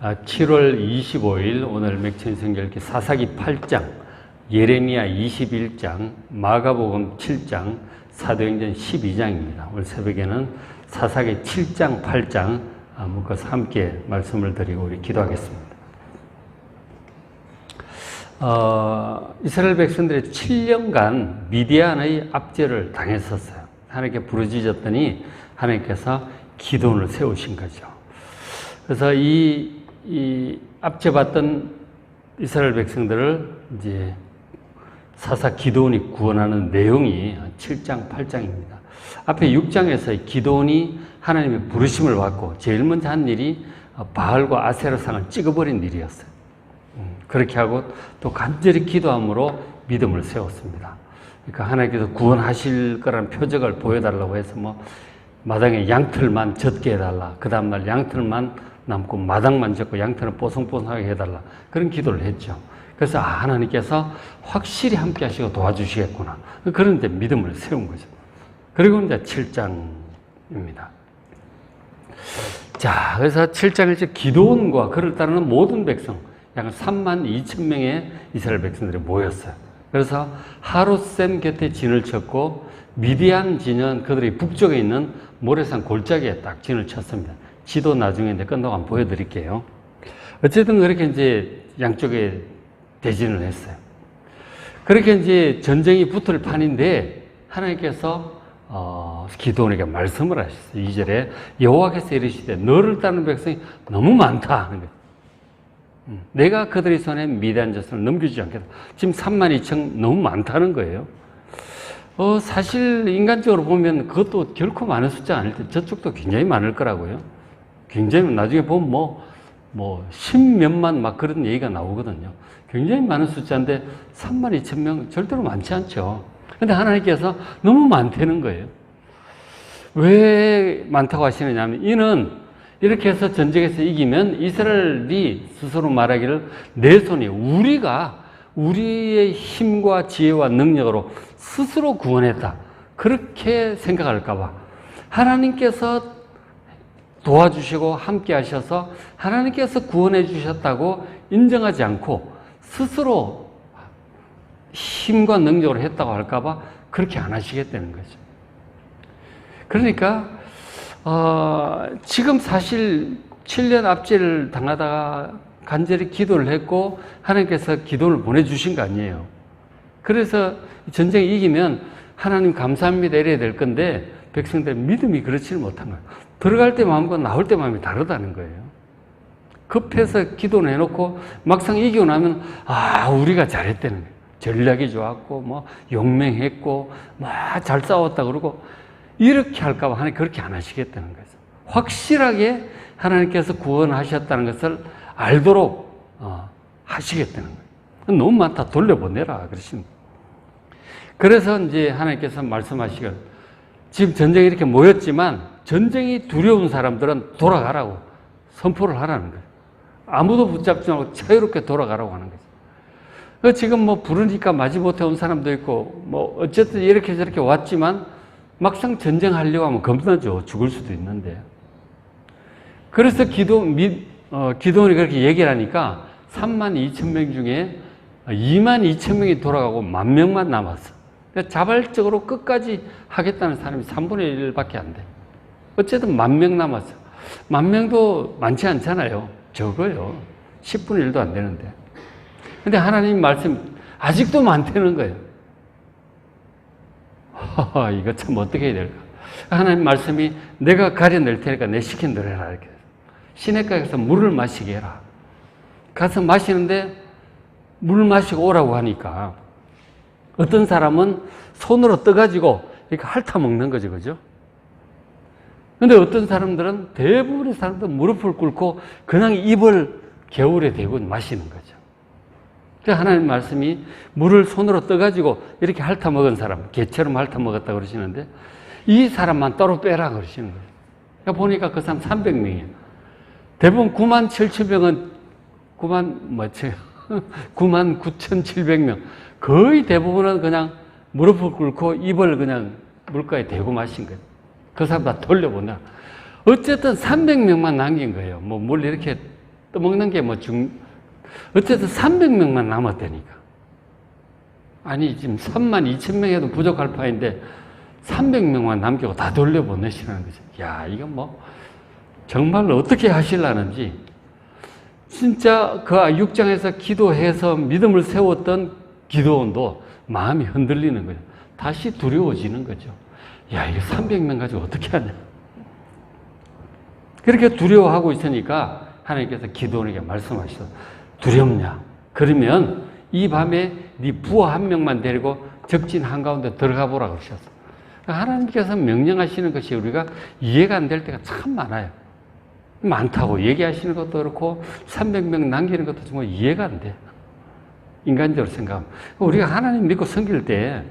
7월 25일 오늘 맥천성결기 사사기 8장, 예레미야 21장, 마가복음 7장, 사도행전 12장입니다. 오늘 새벽에는 사사기 7장, 8장 묶어서 함께 말씀을 드리고 우리 기도하겠습니다. 이스라엘 백성들이 7년간 미디안의 압제를 당했었어요. 하나님께 부르짖었더니 하나님께서 기도원을 세우신 거죠. 그래서 이 압제받던 이스라엘 백성들을 이제 사사 기도원이 구원하는 내용이 7장, 8장입니다. 앞에 6장에서 기도원이 하나님의 부르심을 받고 제일 먼저 한 일이 바알과 아세라상을 찍어버린 일이었어요. 그렇게 하고 또 간절히 기도함으로 믿음을 세웠습니다. 그러니까 하나님께서 구원하실 거라는 표적을 보여달라고 해서 마당에 양털만 젖게 해달라. 그 다음날 양털만 남고 마당만 젖고 양털은 뽀송뽀송하게 해달라. 그런 기도를 했죠. 그래서 하나님께서 확실히 함께 하시고 도와주시겠구나. 그런데 믿음을 세운 거죠. 그리고 이제 7장입니다. 자, 그래서 7장일째 기도원과 그를 따르는 모든 백성, 약 32,000명의 이스라엘 백성들이 모였어요. 그래서 하룻샘 곁에 진을 쳤고 미디안 진은 그들이 북쪽에 있는 모래산 골짜기에 딱 진을 쳤습니다. 지도 나중에 이제 끝나고 한번 보여드릴게요. 어쨌든 그렇게 이제 양쪽에 대진을 했어요. 그렇게 이제 전쟁이 붙을 판인데 하나님께서 기도원에게 말씀을 하셨어요. 2절에 여호와께서 이르시되 너를 따르는 백성이 너무 많다 하는 거예요. 내가 그들의 손에 미디안 자손을 넘겨주지 않겠다. 지금 32,000 너무 많다는 거예요. 사실 인간적으로 보면 그것도 결코 많은 숫자 아닐 때 저쪽도 굉장히 많을 거라고요. 굉장히 나중에 보면 십몇만 막 그런 얘기가 나오거든요. 굉장히 많은 숫자인데 32,000명 절대로 많지 않죠. 근데 하나님께서 너무 많다는 거예요. 왜 많다고 하시느냐 하면 이는 이렇게 해서 전쟁에서 이기면 이스라엘이 스스로 말하기를 내 손이 우리가 우리의 힘과 지혜와 능력으로 스스로 구원했다. 그렇게 생각할까봐 하나님께서 도와주시고 함께 하셔서 하나님께서 구원해 주셨다고 인정하지 않고 스스로 힘과 능력으로 했다고 할까봐 그렇게 안 하시겠다는 거죠. 그러니까 지금 사실 7년 압제를 당하다가 간절히 기도를 했고 하나님께서 기도를 보내주신 거 아니에요. 그래서 전쟁이 이기면 하나님 감사합니다 이래야 될 건데 백성들의 믿음이 그렇지는 못한 거예요. 들어갈 때 마음과 나올 때 마음이 다르다는 거예요. 급해서 기도를 해놓고 막상 이기고 나면 우리가 잘했다는 거예요. 전략이 좋았고 용맹했고 잘 싸웠다 그러고 이렇게 할까 봐 하나님 그렇게 안 하시겠다는 거죠. 확실하게 하나님께서 구원하셨다는 것을 알도록 하시겠다는 거예요. 너무 많다 돌려보내라 그러시는 거예요. 그래서 이제 하나님께서 말씀하시길 지금 전쟁이 이렇게 모였지만 전쟁이 두려운 사람들은 돌아가라고 선포를 하라는 거예요. 아무도 붙잡지 않고 자유롭게 돌아가라고 하는 거죠. 지금 부르니까 마지못해 온 사람도 있고 어쨌든 이렇게 저렇게 왔지만 막상 전쟁하려고 하면 겁나죠. 죽을 수도 있는데. 그래서 기도원이 그렇게 얘기를 하니까 32,000명 중에 22,000명이 돌아가고 10,000명만 남았어. 그러니까 자발적으로 끝까지 하겠다는 사람이 3분의 1밖에 안 돼. 어쨌든 10,000명 남았어. 10,000명도 많지 않잖아요. 적어요. 10분의 1도 안 되는데. 근데 하나님 말씀 아직도 많다는 거예요. 이거 참 어떻게 해야 될까? 하나님 말씀이 내가 가려낼 테니까 내 시킨 대로 해라 이렇게. 시냇가에 가서 물을 마시게 해라. 가서 마시는데 물 마시고 오라고 하니까 어떤 사람은 손으로 떠가지고 이렇게 핥아 먹는 거죠. 그죠? 근데 어떤 사람들은 대부분의 사람들은 무릎을 꿇고 그냥 입을 겨울에 대고 마시는 거죠. 그래서 하나님 말씀이 물을 손으로 떠가지고 이렇게 핥아 먹은 사람, 개처럼 핥아 먹었다고 그러시는데 이 사람만 따로 빼라 그러시는 거예요. 그러니까 보니까 그 사람 300명이에요. 대부분 97,000명은 99,700명. 거의 대부분은 그냥 무릎을 꿇고 입을 그냥 물가에 대고 마신 거예요. 그 사람 다 돌려보내라. 어쨌든 300명만 남긴 거예요. 물 이렇게 떠먹는 게 어쨌든 300명만 남았다니까. 아니, 지금 32,000명에도 부족할 판인데 300명만 남기고 다 돌려보내시라는 거죠. 야, 이건 정말로 어떻게 하시려는지. 진짜 그 6장에서 기도해서 믿음을 세웠던 기도원도 마음이 흔들리는 거죠. 다시 두려워지는 거죠. 야, 이거 300명 가지고 어떻게 하냐. 그렇게 두려워하고 있으니까 하나님께서 기도원에게 말씀하셔서 두렵냐? 그러면 이 밤에 네 부하 한 명만 데리고 적진 한가운데 들어가 보라 그러셨어. 하나님께서 명령하시는 것이 우리가 이해가 안 될 때가 참 많아요. 많다고 얘기하시는 것도 그렇고 300명 남기는 것도 정말 이해가 안 돼. 인간적으로 생각하면. 우리가 하나님 믿고 섬길 때,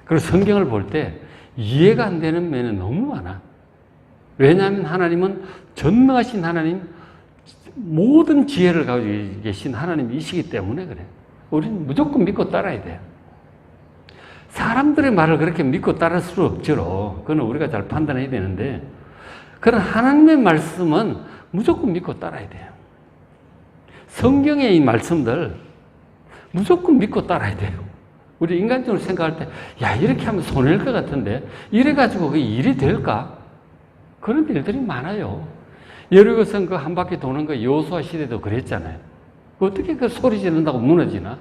그리고 성경을 볼 때 이해가 안 되는 면이 너무 많아. 왜냐하면 하나님은 전능하신 하나님, 모든 지혜를 가지고 계신 하나님이시기 때문에 그래. 우리는 무조건 믿고 따라야 돼요. 사람들의 말을 그렇게 믿고 따를 수 없죠. 그건 우리가 잘 판단해야 되는데, 그런 하나님의 말씀은 무조건 믿고 따라야 돼요. 성경의 이 말씀들 무조건 믿고 따라야 돼요. 우리 인간적으로 생각할 때, 야, 이렇게 하면 손해일 것 같은데, 이래가지고 그게 일이 될까? 그런 일들이 많아요. 여리고성 그 한 바퀴 도는 거 여호수아 시대도 그랬잖아요. 어떻게 그 소리 지른다고 무너지나?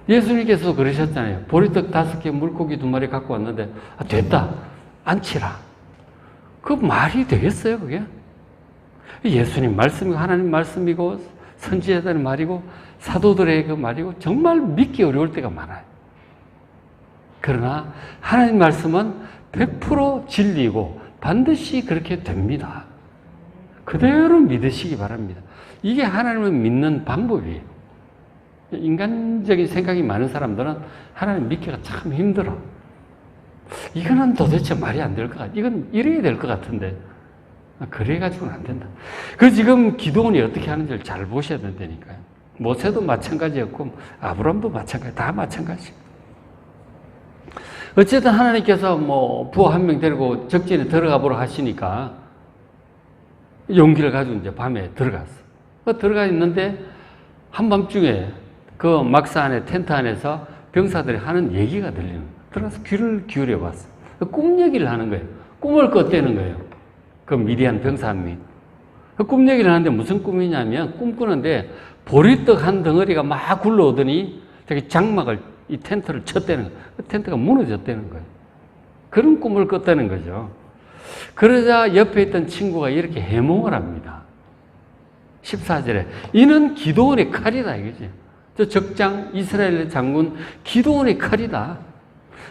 예수님께서 그러셨잖아요. 보리떡 5개, 물고기 2마리 갖고 왔는데, 됐다. 앉히라. 그 말이 되겠어요, 그게? 예수님 말씀이고, 하나님 말씀이고, 선지자들의 말이고, 사도들의 그 말이고, 정말 믿기 어려울 때가 많아요. 그러나, 하나님 말씀은 100% 진리고, 반드시 그렇게 됩니다. 그대로 믿으시기 바랍니다. 이게 하나님을 믿는 방법이에요. 인간적인 생각이 많은 사람들은 하나님 믿기가 참 힘들어. 이거는 도대체 말이 안 될 것 같아. 이건 이래야 될 것 같은데. 그래가지고는 안 된다. 그 지금 기도원이 어떻게 하는지를 잘 보셔야 된다니까요. 모세도 마찬가지였고, 아브람도 마찬가지, 다 마찬가지. 어쨌든 하나님께서 부하 한 명 데리고 적진에 들어가 보라 하시니까 용기를 가지고 이제 밤에 들어갔어. 들어가 있는데 한밤중에 그 막사 안에 텐트 안에서 병사들이 하는 얘기가 들리는 거예요. 들어가서 귀를 기울여 봤어. 꿈 얘기를 하는 거예요. 꿈을 꿨다는 거예요. 그 미디안 병사 한 명이. 그 꿈 얘기를 하는데 무슨 꿈이냐면 꿈꾸는데 보리떡 한 덩어리가 막 굴러오더니 저기 장막을 이 텐트를 쳤다는 거예요. 그 텐트가 무너졌다는 거예요. 그런 꿈을 꿨다는 거죠. 그러자 옆에 있던 친구가 이렇게 해몽을 합니다. 14절에 이는 기도원의 칼이다 이거지. 저 적장 이스라엘 장군 기도원의 칼이다.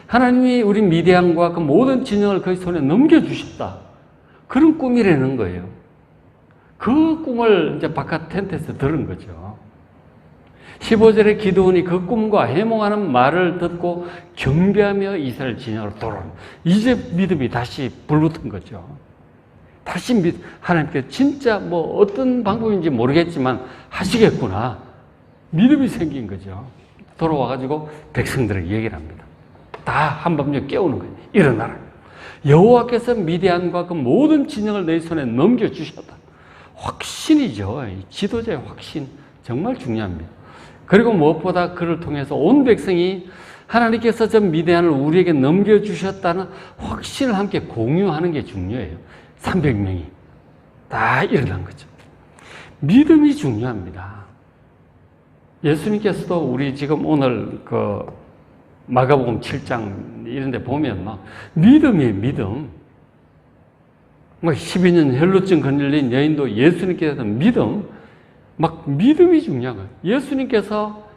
하나님이 우리 미디안과 그 모든 진영을 그의 손에 넘겨주셨다. 그런 꿈이라는 거예요. 그 꿈을 이제 바깥 텐트에서 들은 거죠. 15절에 기도원이 그 꿈과 해몽하는 말을 듣고 경배하며 이스라엘 진영으로 돌아옵니다. 이제 믿음이 다시 불붙은 거죠. 다시 하나님께 진짜 어떤 방법인지 모르겠지만 하시겠구나. 믿음이 생긴 거죠. 돌아와가지고 백성들에게 얘기를 합니다. 다 한밤중에 깨우는 거예요. 일어나라. 여호와께서 미디안과 그 모든 진영을 너희 손에 넘겨주셨다. 확신이죠. 지도자의 확신. 정말 중요합니다. 그리고 무엇보다 그를 통해서 온 백성이 하나님께서 저 미디안을 우리에게 넘겨주셨다는 확신을 함께 공유하는 게 중요해요. 300명이 다 일어난 거죠. 믿음이 중요합니다. 예수님께서도 우리 지금 오늘 그 마가복음 7장 이런 데 보면 믿음이에요, 믿음. 12년 혈루증 걸린 여인도 예수님께서 믿음이 중요한 거예요.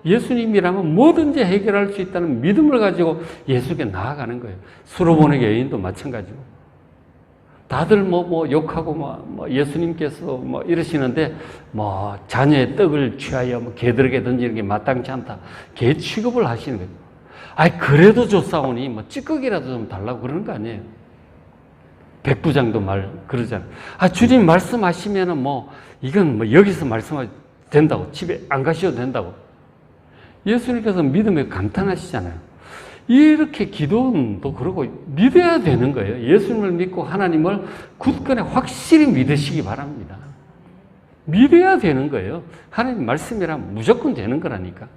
예수님이라면 뭐든지 해결할 수 있다는 믿음을 가지고 예수께 나아가는 거예요. 수로보는 여인도 마찬가지고. 다들 욕하고 예수님께서 이러시는데 자녀의 떡을 취하여 개들에게 던지는 게 마땅치 않다. 개 취급을 하시는 거예요. 그래도 줬사오니 찌꺼기라도 좀 달라고 그러는 거 아니에요. 백부장도 그러잖아요. 주님 말씀하시면은 이건 여기서 말씀하셔도 된다고. 집에 안 가셔도 된다고. 예수님께서 믿음에 감탄하시잖아요. 이렇게 기도도 그러고 믿어야 되는 거예요. 예수님을 믿고 하나님을 굳건히 확실히 믿으시기 바랍니다. 믿어야 되는 거예요. 하나님 말씀이라면 무조건 되는 거라니까.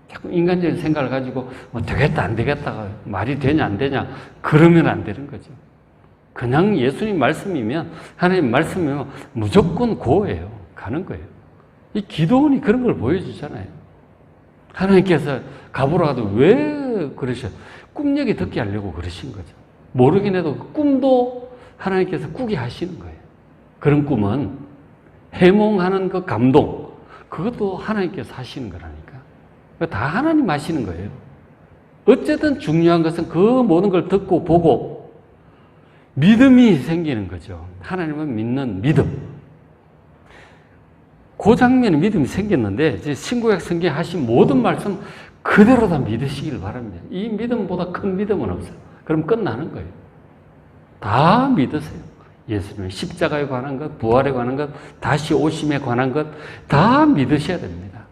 자꾸 인간적인 생각을 가지고 뭐 되겠다 안 되겠다가 말이 되냐 안 되냐 그러면 안 되는 거죠. 그냥 예수님 말씀이면 하나님 말씀이면 무조건 고예요. 가는 거예요. 이 기도원이 그런 걸 보여주잖아요. 하나님께서 가보라 하도 왜 그러셔? 꿈 얘기 듣게 하려고 그러신 거죠. 모르긴 해도 그 꿈도 하나님께서 꾸게 하시는 거예요. 그런 꿈은 해몽하는 그 감동, 그것도 하나님께서 하시는 거라니까. 다 하나님 하시는 거예요. 어쨌든 중요한 것은 그 모든 걸 듣고 보고 믿음이 생기는 거죠. 하나님은 믿는 믿음. 그 장면에 믿음이 생겼는데 신구약 성경에 하신 모든 말씀 그대로 다 믿으시길 바랍니다. 이 믿음보다 큰 믿음은 없어요. 그럼 끝나는 거예요. 다 믿으세요. 예수님의 십자가에 관한 것, 부활에 관한 것, 다시 오심에 관한 것 다 믿으셔야 됩니다.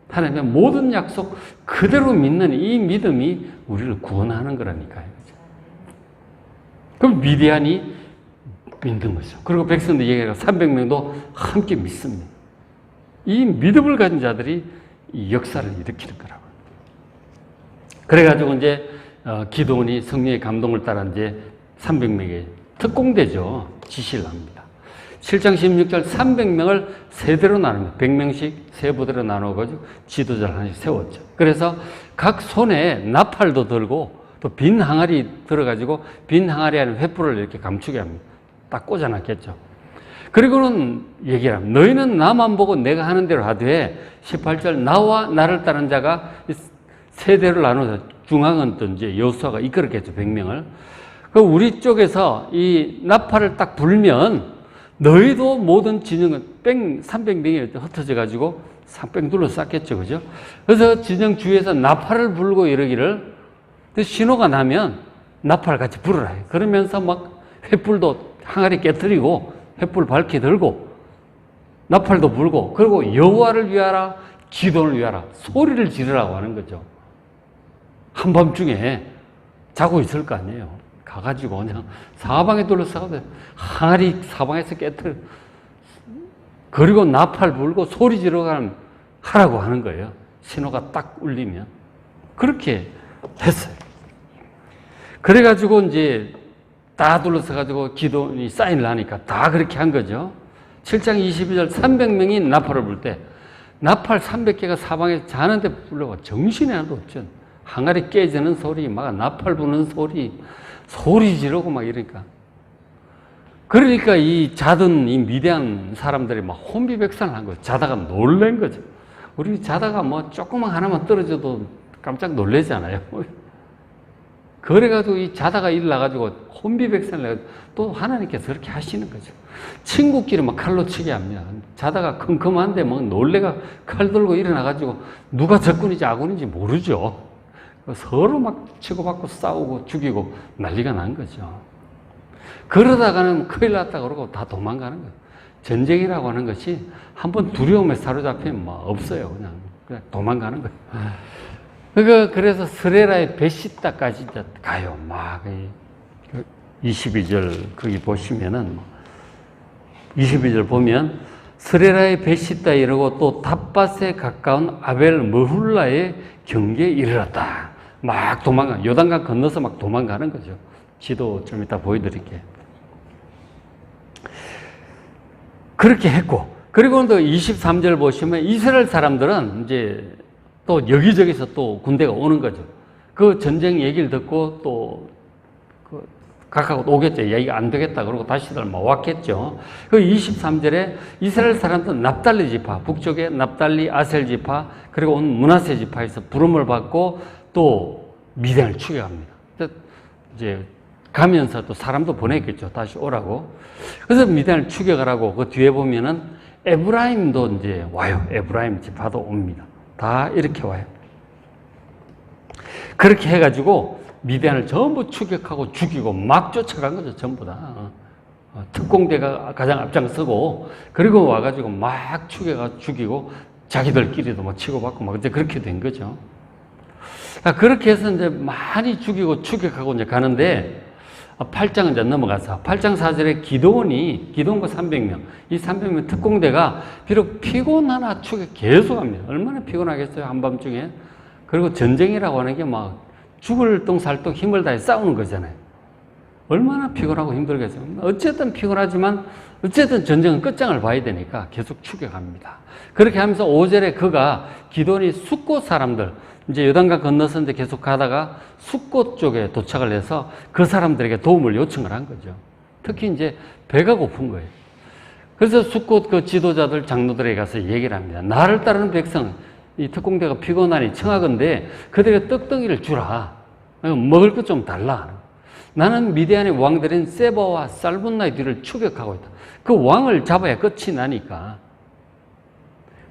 하나님의 모든 약속 그대로 믿는 이 믿음이 우리를 구원하는 거라니까요. 그럼 미디안이 믿는 거죠. 그리고 백성들 얘기가 300명도 함께 믿습니다. 이 믿음을 가진 자들이 이 역사를 일으키는 거라고. 그래가지고 이제 기도원이 성령의 감동을 따라 이제 300명의 특공대죠. 지시를 합니다. 7장 16절 300명을 세대로 나눕니다. 100명씩 세 부대로 나눠가지고 지도자를 하나씩 세웠죠. 그래서 각 손에 나팔도 들고 또 빈 항아리 들어가지고 빈 항아리 안에 횃불을 이렇게 감추게 합니다. 딱 꽂아놨겠죠. 그리고는 얘기를 합니다. 너희는 나만 보고 내가 하는 대로 하되 18절 나와 나를 따른 자가 세대를 나눠서 중앙은 또 이제 여호수아가 이끌었겠죠. 100명을. 그 우리 쪽에서 이 나팔을 딱 불면 너희도 모든 진영은 300명이 흩어져 가지고 뺑 둘러쌌겠죠. 그죠? 그래서 진영 주위에서 나팔을 불고 이러기를 신호가 나면 나팔 같이 불어라. 그러면서 막 횃불도 항아리 깨뜨리고 횃불 밝게 들고 나팔도 불고 그리고 여호와를 위하라 기도를 위하라 소리를 지르라고 하는 거죠. 한밤중에 자고 있을 거 아니에요. 가가지고 그냥 사방에 둘러싸고 항아리 사방에서 깨뜨려 그리고 나팔 불고 소리 지르고 하라고 하는 거예요. 신호가 딱 울리면 그렇게 했어요. 그래가지고 이제 다 둘러서가지고 기도원이 사인을 하니까 다 그렇게 한 거죠. 7장 22절 300명이 나팔을 불 때 나팔 300개가 사방에 자는데 불러가 정신이 하나도 없죠. 항아리 깨지는 소리, 막 나팔 부는 소리 지르고 막 이러니까. 그러니까 이 자던 이 미대한 사람들이 막 혼비백산을 한 거예요. 자다가 놀란 거죠. 우리 자다가 뭐 조그만 하나만 떨어져도 깜짝 놀라잖아요. 그래가지고 이 자다가 일어나가지고 혼비백산을 해가지고 또 하나님께서 그렇게 하시는 거죠. 친구끼리 막 칼로 치게 합니다. 자다가 컴컴한데 막 놀래가 칼 들고 일어나가지고 누가 적군인지 아군인지 모르죠. 서로 막 치고받고 싸우고 죽이고 난리가 난 거죠. 그러다가는 큰일 났다 그러고 다 도망가는 거예요. 전쟁이라고 하는 것이 한번 두려움에 사로잡히면 뭐 없어요. 그냥 도망가는 거예요. 그래서 스레라의 베시다까지 가요. 막 22절 거기 보시면은 22절 보면 스레라의 베시다 이러고 또 닷밭에 가까운 아벨 머훌라의 경계에 이르렀다. 막 도망가 요단강 건너서 막 도망가는 거죠. 지도 좀 이따 보여드릴게요. 그렇게 했고 그리고 또 23절 보시면 이스라엘 사람들은 이제 또 여기저기서 또 군대가 오는 거죠. 그 전쟁 얘기를 듣고 또 각각 오겠죠. 얘기가 안 되겠다 그러고 다시들 막 왔겠죠. 그 23절에 이스라엘 사람들은 납달리 지파, 북쪽에 납달리 아셀 지파, 그리고 온 므낫세 지파에서 부름을 받고 또 미디안을 추격합니다. 이제 가면서 또 사람도 보냈겠죠. 다시 오라고. 그래서 미디안을 추격하라고 그 뒤에 보면은 에브라임도 이제 와요. 에브라임 지파도 옵니다. 다 이렇게 와요. 그렇게 해가지고 미디안을 전부 추격하고 죽이고 막 쫓아간 거죠. 전부 다. 특공대가 가장 앞장서고 그리고 와가지고 막 추격하고 죽이고 자기들끼리도 막 치고받고 막 이제 그렇게 된 거죠. 그렇게 해서 이제 많이 죽이고 추격하고 이제 가는데 8장은 이제 넘어가서 8장 4절에 기도원과 300명, 이 300명 특공대가 비록 피곤하나 추격 계속합니다. 얼마나 피곤하겠어요, 한밤중에. 그리고 전쟁이라고 하는 게 막 죽을 똥살똥 힘을 다해 싸우는 거잖아요. 얼마나 피곤하고 힘들겠어요. 어쨌든 피곤하지만 어쨌든 전쟁은 끝장을 봐야 되니까 계속 추격합니다. 그렇게 하면서 5절에 그가 기도원이 숫곳 사람들, 이제 요단강 건너서 이제 계속 가다가 숫곳 쪽에 도착을 해서 그 사람들에게 도움을 요청을 한 거죠. 특히 이제 배가 고픈 거예요. 그래서 숫곳 그 지도자들, 장로들에게 가서 얘기를 합니다. 나를 따르는 백성, 이 특공대가 피곤하니 청하건대 그들에게 떡덩이를 주라. 먹을 것 좀 달라. 나는 미디안의 왕들인 세바와 살문나의 뒤를 추격하고 있다. 그 왕을 잡아야 끝이 나니까.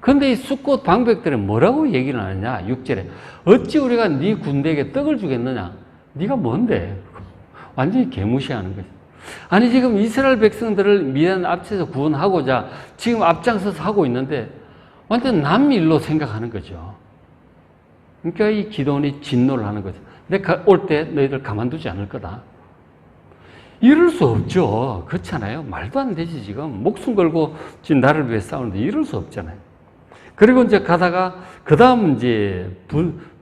그런데 이 숫곳 방백들은 뭐라고 얘기를 하느냐? 6절에 어찌 우리가 네 군대에게 떡을 주겠느냐? 네가 뭔데? 완전히 개무시하는 거죠. 아니 지금 이스라엘 백성들을 미디안 앞에서 구원하고자 지금 앞장서서 하고 있는데 완전 남 일로 생각하는 거죠. 그러니까 이 기도원이 진노를 하는 거죠. 내가 올 때 너희들 가만두지 않을 거다. 이럴 수 없죠. 그렇잖아요. 말도 안 되지 지금. 목숨 걸고 지금 나를 위해 싸우는데 이럴 수 없잖아요. 그리고 이제 가다가 그 다음 이제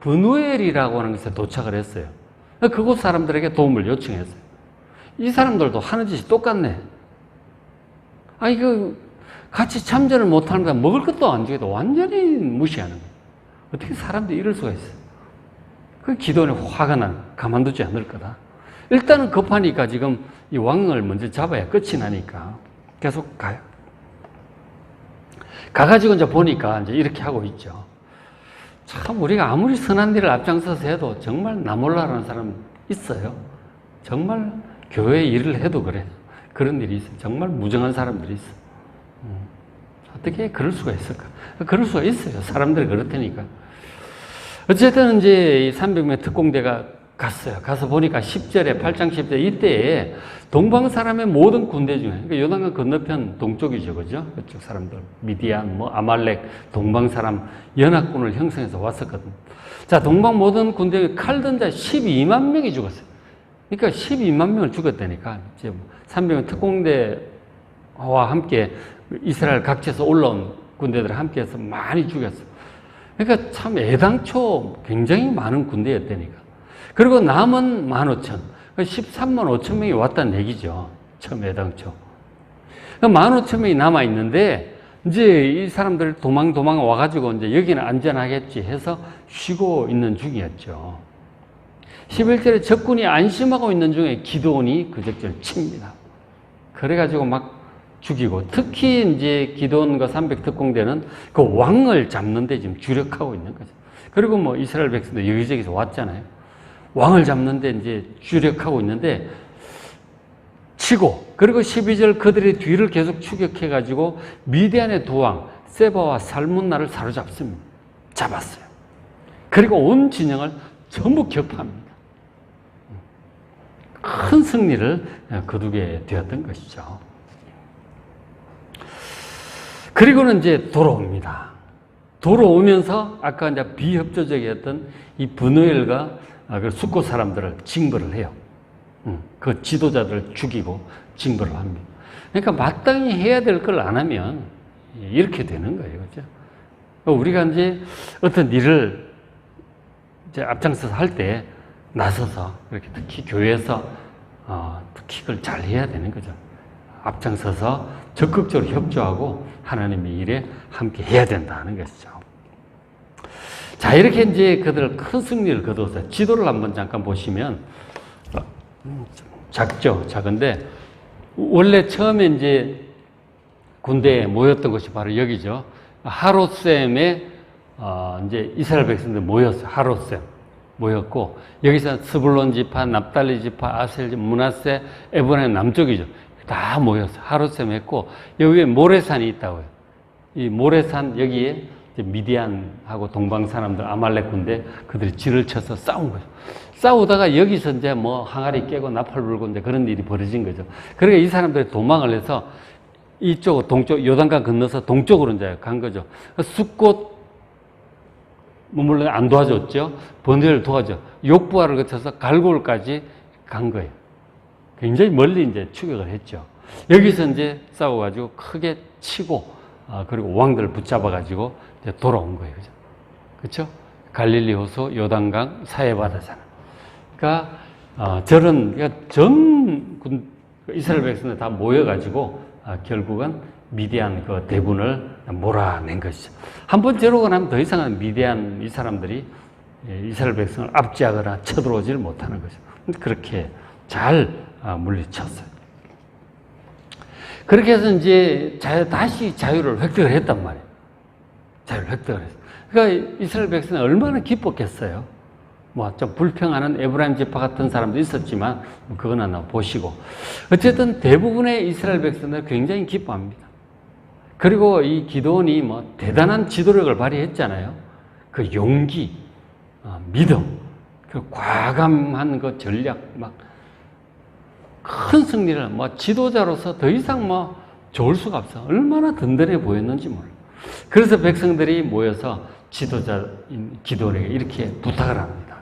브누엘이라고 하는 곳에 도착을 했어요. 그곳 사람들에게 도움을 요청했어요. 이 사람들도 하는 짓이 똑같네. 아 이거 같이 참전을 못하는데 먹을 것도 안 주겠다. 완전히 무시하는 거예요. 어떻게 사람들이 이럴 수가 있어요. 그 기도원이 화가 난, 가만두지 않을 거다. 일단은 급하니까 지금 이 왕을 먼저 잡아야 끝이 나니까 계속 가요. 가가지고 이제 보니까 이제 이렇게 하고 있죠. 참 우리가 아무리 선한 일을 앞장서서 해도 정말 나 몰라라는 사람 있어요. 정말 교회 일을 해도 그래. 그런 일이 있어요. 정말 무정한 사람들이 있어. 어떻게 그럴 수가 있을까? 그럴 수가 있어요. 사람들이 그렇다니까. 어쨌든 이제 이 300명 특공대가 갔어요. 가서 보니까 10절에 8장 10절 이때에 동방 사람의 모든 군대 중에 그러니까 요단강 건너편 동쪽이죠, 그죠? 그쪽 사람들 미디안, 뭐 아말렉, 동방 사람 연합군을 형성해서 왔었거든. 자, 동방 모든 군대에 칼든 자 12만 명이 죽었어요. 그러니까 12만 명을 죽였다니까. 이제 300명 특공대와 함께 이스라엘 각지에서 올라온 군대들 함께해서 많이 죽였어. 그러니까 참 애당초 굉장히 많은 군대였다니까. 그리고 남은 15,000, 13만 5천 명이 왔다는 얘기죠. 처음 애당초. 15,000명이 남아있는데, 이제 이 사람들 도망 와가지고 이제 여기는 안전하겠지 해서 쉬고 있는 중이었죠. 11절에 적군이 안심하고 있는 중에 기드온이 그 적절을 칩니다. 그래가지고 막 죽이고, 특히 이제 기드온과 300 특공대는 그 왕을 잡는 데 지금 주력하고 있는 거죠. 그리고 뭐 이스라엘 백성도 여기저기서 왔잖아요. 왕을 잡는데 이제 주력하고 있는데 치고, 그리고 12절 그들의 뒤를 계속 추격해가지고 미디안의 두 왕 세바와 살문나를 사로잡습니다. 잡았어요. 그리고 온 진영을 전부 격파합니다. 큰 승리를 거두게 되었던 것이죠. 그리고는 이제 돌아옵니다. 돌아오면서 아까 이제 비협조적이었던 이 브누엘과 그 숫곳 사람들을 징벌을 해요. 그 지도자들을 죽이고 징벌을 합니다. 그러니까 마땅히 해야 될 걸 안 하면 이렇게 되는 거예요. 그죠? 우리가 이제 어떤 일을 이제 앞장서서 할 때 나서서 이렇게 특히 교회에서 특히 그걸 잘 해야 되는 거죠. 앞장서서 적극적으로 협조하고 하나님의 일에 함께 해야 된다는 것이죠. 자, 이렇게 이제 그들 큰 승리를 거둬서 지도를 한번 잠깐 보시면 작죠. 작은데 원래 처음에 이제 군대에 모였던 곳이 바로 여기죠. 하롯셈에 이제 이스라엘 백성들 모였어요. 하롯셈 모였고 여기서 스불론 지파, 납달리 지파, 아셀 지파, 므낫세, 에브라임 남쪽이죠. 다 모였어요. 하롯셈 했고 여기에 모래산이 있다고요. 이 모래산 여기에 미디안하고 동방 사람들 아말렉 군대 그들이 질을 쳐서 싸운 거죠. 싸우다가 여기서 이제 뭐 항아리 깨고 나팔 불고 이제 그런 일이 벌어진 거죠. 그러니까 이 사람들이 도망을 해서 이쪽 동쪽 요단강 건너서 동쪽으로 이제 간 거죠. 숫곳 물론 안 도와줬죠. 번제를 도와줘. 욕부하를 거쳐서 갈골까지 간 거예요. 굉장히 멀리 이제 추격을 했죠. 여기서 이제 싸워가지고 크게 치고, 그리고 왕들을 붙잡아가지고 이제 돌아온 거예요. 그죠? 그쵸? 갈릴리 호수, 요단강, 사해바다잖아. 그러니까, 그러니까 이스라엘 백성들 다 모여가지고, 결국은 미디안 그 대군을 몰아낸 것이죠. 한번 저러고 나면 더 이상은 미디안 이 사람들이 이스라엘 백성을 압제하거나 쳐들어오지를 못하는 거죠. 그렇게 잘 물리쳤어요. 그렇게 해서 이제 다시 자유를 획득을 했단 말이에요. 자유를 획득을 했어요. 그러니까 이스라엘 백성은 얼마나 기뻤겠어요. 뭐 좀 불평하는 에브라임 지파 같은 사람도 있었지만 그건 하나 보시고, 어쨌든 대부분의 이스라엘 백성들은 굉장히 기뻐합니다. 그리고 이 기드온이 뭐 대단한 지도력을 발휘했잖아요. 그 용기, 믿음, 그 과감한 그 전략, 막 큰 승리를 뭐 지도자로서 더 이상 뭐 좋을 수가 없어. 얼마나 든든해 보였는지 몰라. 그래서 백성들이 모여서 지도자인 기드온에게 이렇게 부탁을 합니다.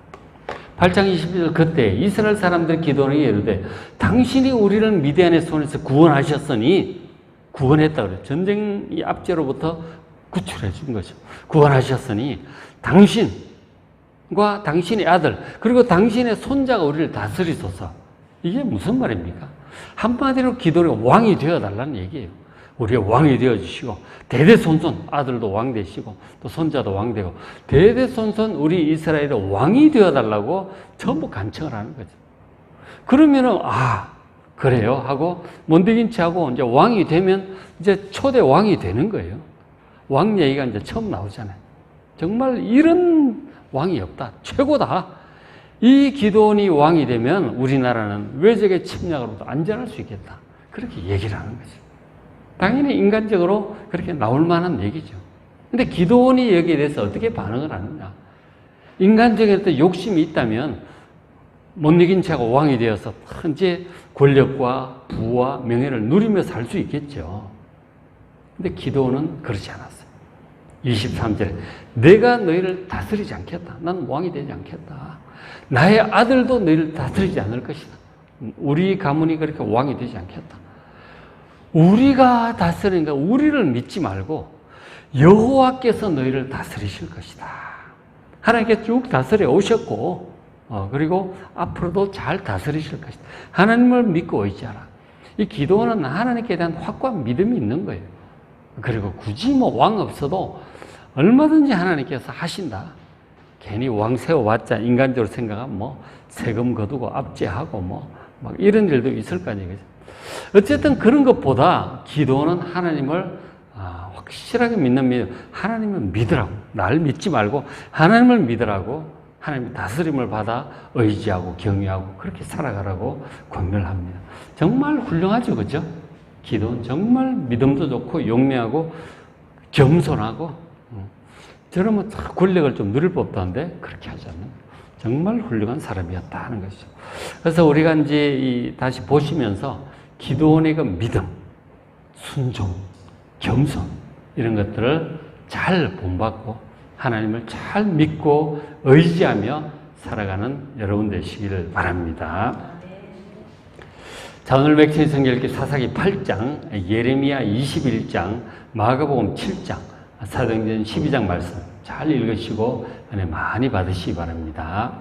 8장 22절, 그때 이스라엘 사람들이 기드온에게 이르되 당신이 우리를 미디안의 손에서 구원하셨으니, 구원했다 그래요. 전쟁 압제로부터 구출해 준 거죠. 구원하셨으니 당신과 당신의 아들 그리고 당신의 손자가 우리를 다스리소서. 이게 무슨 말입니까? 한마디로 기도가 왕이 되어달라는 얘기예요. 우리가 왕이 되어주시고 대대손손 아들도 왕 되시고 또 손자도 왕 되고 대대손손 우리 이스라엘의 왕이 되어달라고 전부 간청을 하는 거죠. 그러면은 그래요 하고 못 이긴 채하고 이제 왕이 되면 이제 초대 왕이 되는 거예요. 왕 얘기가 이제 처음 나오잖아요. 정말 이런 왕이 없다. 최고다. 이 기드온이 왕이 되면 우리나라는 외적의 침략으로도 안전할 수 있겠다. 그렇게 얘기를 하는 거죠. 당연히 인간적으로 그렇게 나올 만한 얘기죠. 근데 기드온이 여기에 대해서 어떻게 반응을 하느냐. 인간적인 어떤 욕심이 있다면 못 이긴 채하고 왕이 되어서 이제 권력과 부와 명예를 누리며 살 수 있겠죠. 근데 기드온은 그렇지 않았어요. 23절에 내가 너희를 다스리지 않겠다. 난 왕이 되지 않겠다. 나의 아들도 너희를 다스리지 않을 것이다. 우리 가문이 그렇게 왕이 되지 않겠다. 우리가 다스리니까 우리를 믿지 말고 여호와께서 너희를 다스리실 것이다. 하나님께 쭉 다스려 오셨고 그리고 앞으로도 잘 다스리실 것이다. 하나님을 믿고 의지하라. 이 기도는 하나님께 대한 확고한 믿음이 있는 거예요. 그리고 굳이 뭐 왕 없어도 얼마든지 하나님께서 하신다. 괜히 왕 세워봤자 인간적으로 생각하면 뭐 세금 거두고 압제하고 뭐 막 이런 일도 있을 거 아니에요. 어쨌든 그런 것보다 기도는 하나님을 확실하게 믿는 믿음. 하나님을 믿으라고. 날 믿지 말고 하나님을 믿으라고. 하나님의 다스림을 받아 의지하고 경외하고 그렇게 살아가라고 권면을 합니다. 정말 훌륭하죠. 그죠? 기도는 정말 믿음도 좋고 용맹하고 겸손하고 저러면 권력을 좀 누릴 법도 한데 그렇게 하지 않는 정말 훌륭한 사람이었다 하는 것이죠. 그래서 우리가 이제 다시 보시면서 기도원의 그 믿음, 순종, 겸손 이런 것들을 잘 본받고 하나님을 잘 믿고 의지하며 살아가는 여러분 되시기를 바랍니다. 자, 오늘 맥주의 성경 읽기 사사기 8장, 예레미야 21장, 마가복음 7장, 사도행전 12장 말씀 잘 읽으시고 은혜 많이 받으시기 바랍니다.